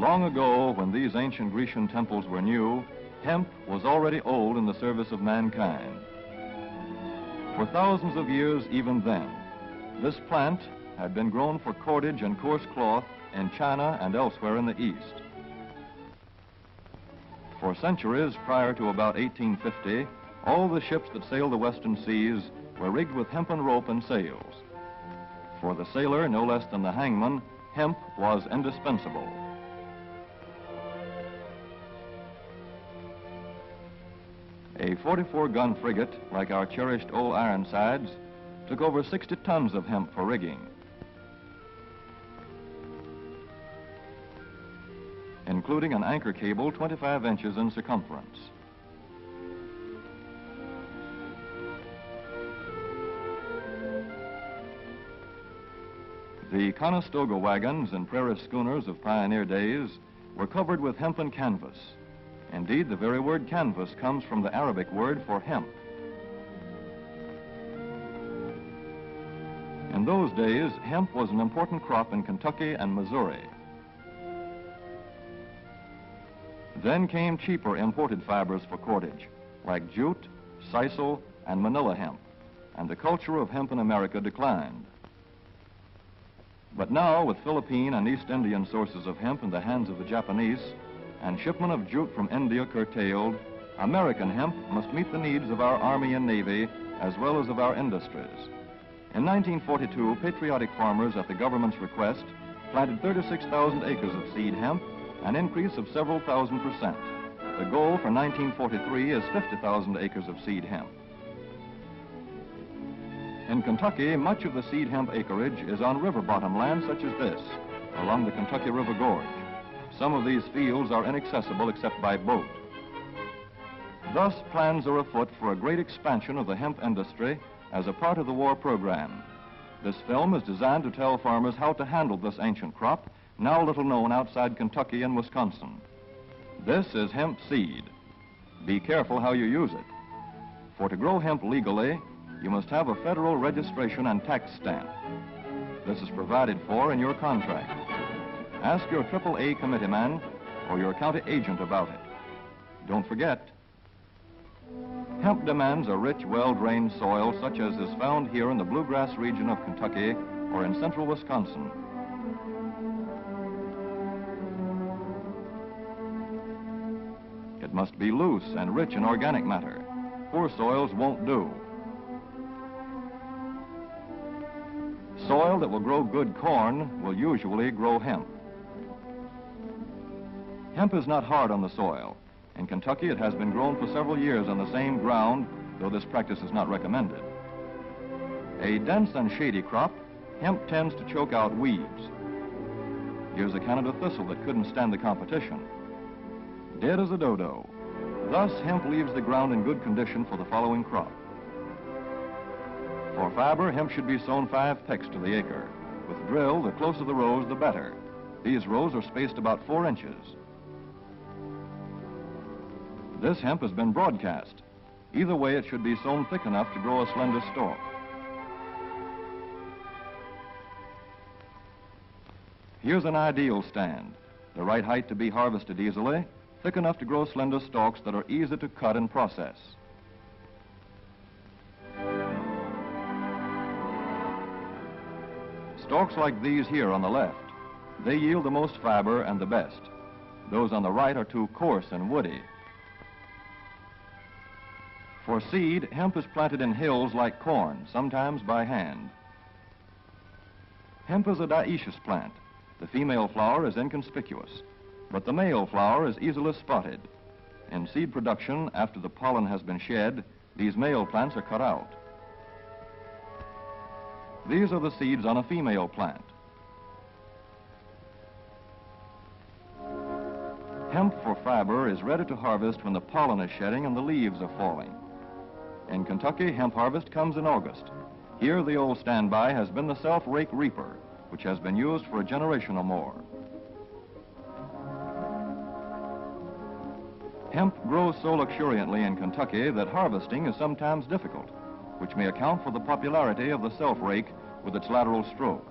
Long ago, when these ancient Grecian temples were new, hemp was already old in the service of mankind. For thousands of years even then, this plant had been grown for cordage and coarse cloth in China and elsewhere in the East. For centuries prior to about 1850, all the ships that sailed the western seas were rigged with hempen rope and sails. For the sailor, no less than the hangman, hemp was indispensable. A 44-gun frigate, like our cherished old Ironsides, took over 60 tons of hemp for rigging. Including an anchor cable 25 inches in circumference. The Conestoga wagons and prairie schooners of pioneer days were covered with hempen canvas. Indeed, the very word canvas comes from the Arabic word for hemp. In those days, hemp was an important crop in Kentucky and Missouri. Then came cheaper imported fibers for cordage, like jute, sisal, and manila hemp, and the culture of hemp in America declined. But now, with Philippine and East Indian sources of hemp in the hands of the Japanese, and shipment of jute from India curtailed, American hemp must meet the needs of our Army and Navy as well as of our industries. In 1942, patriotic farmers, at the government's request, planted 36,000 acres of seed hemp, an increase of several thousand%. The goal for 1943 is 50,000 acres of seed hemp. In Kentucky, much of the seed hemp acreage is on river bottom land such as this, along the Kentucky River Gorge. Some of these fields are inaccessible except by boat. Thus, plans are afoot for a great expansion of the hemp industry as a part of the war program. This film is designed to tell farmers how to handle this ancient crop, now little known outside Kentucky and Wisconsin. This is hemp seed. Be careful how you use it. For to grow hemp legally, you must have a federal registration and tax stamp. This is provided for in your contract. Ask your AAA committeeman or your county agent about it. Don't forget, hemp demands a rich, well-drained soil such as is found here in the bluegrass region of Kentucky or in central Wisconsin. It must be loose and rich in organic matter. Poor soils won't do. Soil that will grow good corn will usually grow hemp. Hemp is not hard on the soil. In Kentucky, it has been grown for several years on the same ground, though this practice is not recommended. A dense and shady crop, hemp tends to choke out weeds. Here's a Canada thistle that couldn't stand the competition. Dead as a dodo. Thus, hemp leaves the ground in good condition for the following crop. For fiber, hemp should be sown 5 pecks to the acre. With drill, the closer the rows, the better. These rows are spaced about 4 inches. This hemp has been broadcast. Either way, it should be sown thick enough to grow a slender stalk. Here's an ideal stand. The right height to be harvested easily, thick enough to grow slender stalks that are easy to cut and process. Stalks like these here on the left, they yield the most fiber and the best. Those on the right are too coarse and woody. For seed, hemp is planted in hills like corn, sometimes by hand. Hemp is a dioecious plant. The female flower is inconspicuous, but the male flower is easily spotted. In seed production, after the pollen has been shed, these male plants are cut out. These are the seeds on a female plant. Hemp for fiber is ready to harvest when the pollen is shedding and the leaves are falling. In Kentucky, hemp harvest comes in August. Here, the old standby has been the self-rake reaper, which has been used for a generation or more. Hemp grows so luxuriantly in Kentucky that harvesting is sometimes difficult, which may account for the popularity of the self-rake with its lateral stroke.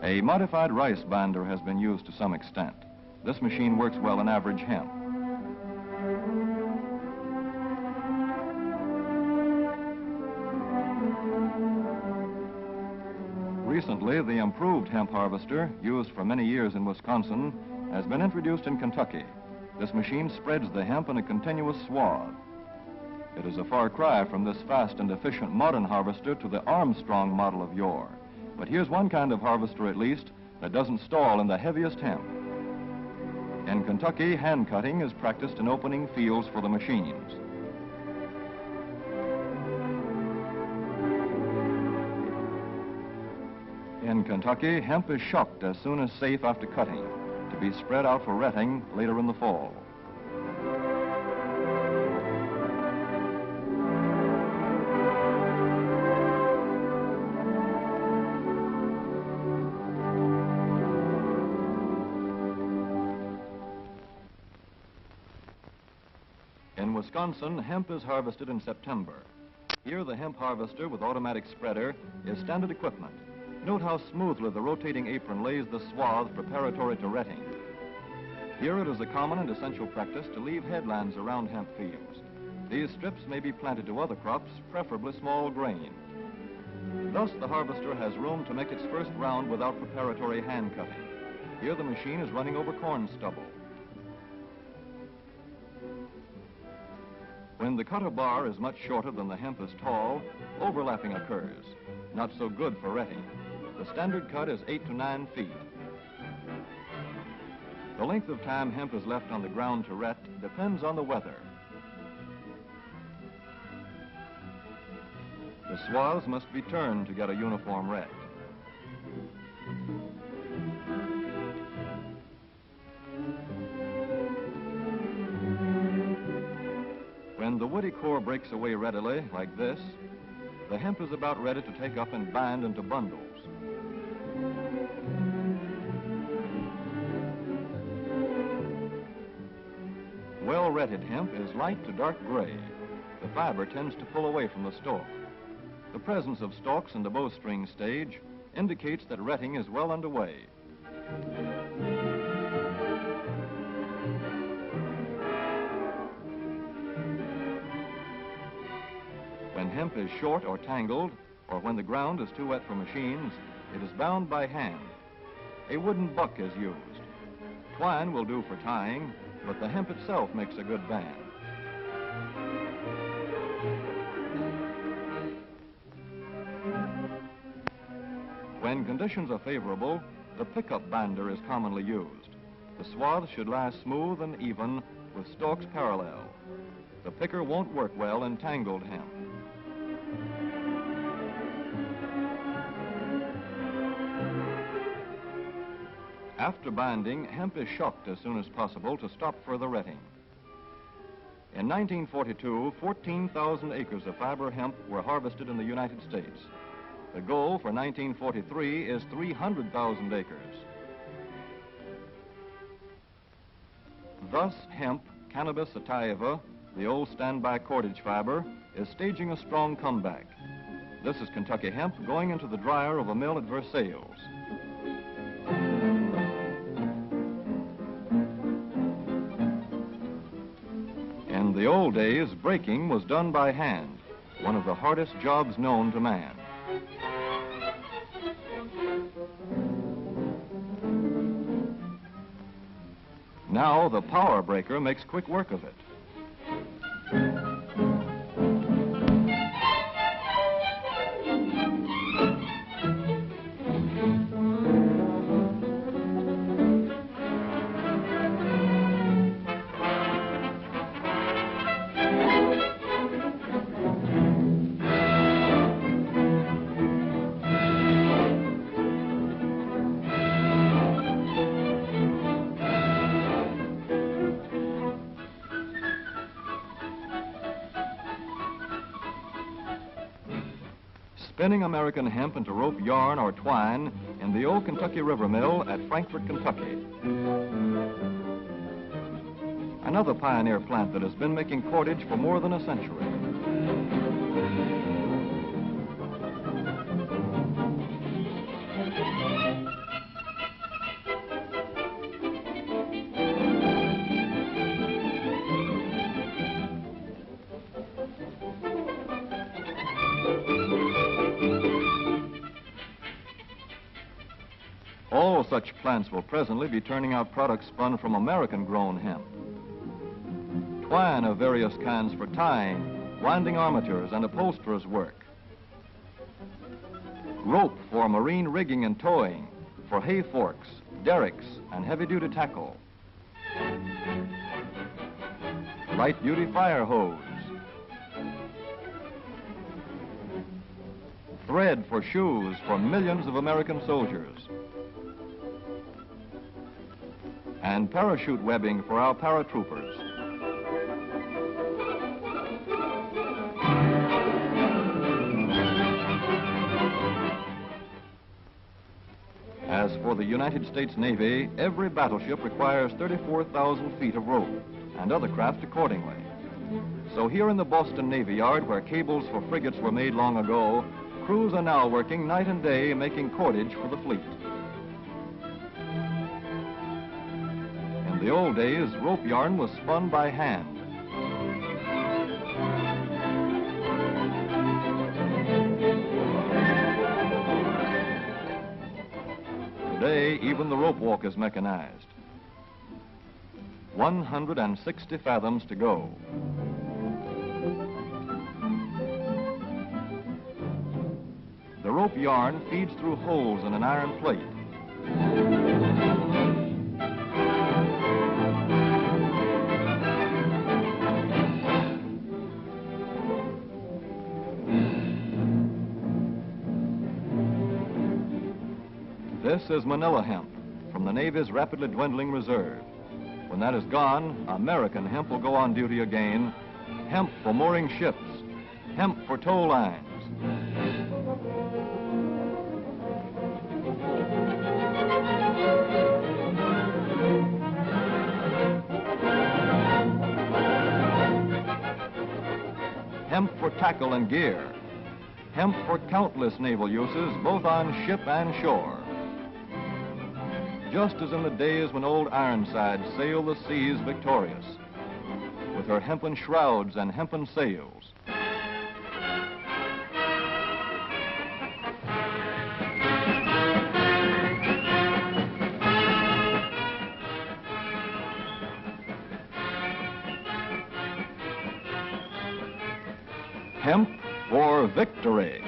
A modified rice binder has been used to some extent. This machine works well in average hemp. Recently, the improved hemp harvester, used for many years in Wisconsin, has been introduced in Kentucky. This machine spreads the hemp in a continuous swath. It is a far cry from this fast and efficient modern harvester to the Armstrong model of yore. But here's one kind of harvester, at least, that doesn't stall in the heaviest hemp. In Kentucky, hand cutting is practiced in opening fields for the machines. In Kentucky, hemp is shucked as soon as safe after cutting, to be spread out for retting later in the fall. In Wisconsin, hemp is harvested in September. Here, the hemp harvester with automatic spreader is standard equipment. Note how smoothly the rotating apron lays the swath preparatory to retting. Here it is a common and essential practice to leave headlands around hemp fields. These strips may be planted to other crops, preferably small grain. Thus, the harvester has room to make its first round without preparatory hand cutting. Here the machine is running over corn stubble. When the cutter bar is much shorter than the hemp is tall, overlapping occurs. Not so good for retting. The standard cut is 8 to 9 feet. The length of time hemp is left on the ground to ret depends on the weather. The swaths must be turned to get a uniform ret. When the woody core breaks away readily, like this, the hemp is about ready to take up and bind into bundles. Well-retted hemp is light to dark gray. The fiber tends to pull away from the stalk. The presence of stalks in the bowstring stage indicates that retting is well underway. When hemp is short or tangled, or when the ground is too wet for machines, it is bound by hand. A wooden buck is used. Twine will do for tying, but the hemp itself makes a good band. When conditions are favorable, the pickup binder is commonly used. The swath should lie smooth and even with stalks parallel. The picker won't work well in tangled hemp. After binding, hemp is shucked as soon as possible to stop further retting. In 1942, 14,000 acres of fiber hemp were harvested in the United States. The goal for 1943 is 300,000 acres. Thus, hemp, Cannabis sativa, the old standby cordage fiber, is staging a strong comeback. This is Kentucky hemp going into the dryer of a mill at Versailles. In the old days, breaking was done by hand, one of the hardest jobs known to man. Now the power breaker makes quick work of it. Spinning American hemp into rope yarn or twine in the old Kentucky River Mill at Frankfort, Kentucky. Another pioneer plant that has been making cordage for more than a century. All such plants will presently be turning out products spun from American-grown hemp. Twine of various kinds for tying, winding armatures, and upholsterers' work. Rope for marine rigging and towing, for hay forks, derricks, and heavy-duty tackle. Light-duty fire hose. Thread for shoes for millions of American soldiers. And parachute webbing for our paratroopers. As for the United States Navy, every battleship requires 34,000 feet of rope, and other craft accordingly. So here in the Boston Navy Yard, where cables for frigates were made long ago, crews are now working night and day making cordage for the fleet. In the old days, rope yarn was spun by hand. Today, even the rope walk is mechanized. 160 fathoms to go. The rope yarn feeds through holes in an iron plate. This is Manila hemp from the Navy's rapidly dwindling reserve. When that is gone, American hemp will go on duty again. Hemp for mooring ships, hemp for tow lines. Hemp for tackle and gear. Hemp for countless naval uses, both on ship and shore. Just as in the days when old Ironside sailed the seas victorious, with her hempen shrouds and hempen sails. Hemp for victory.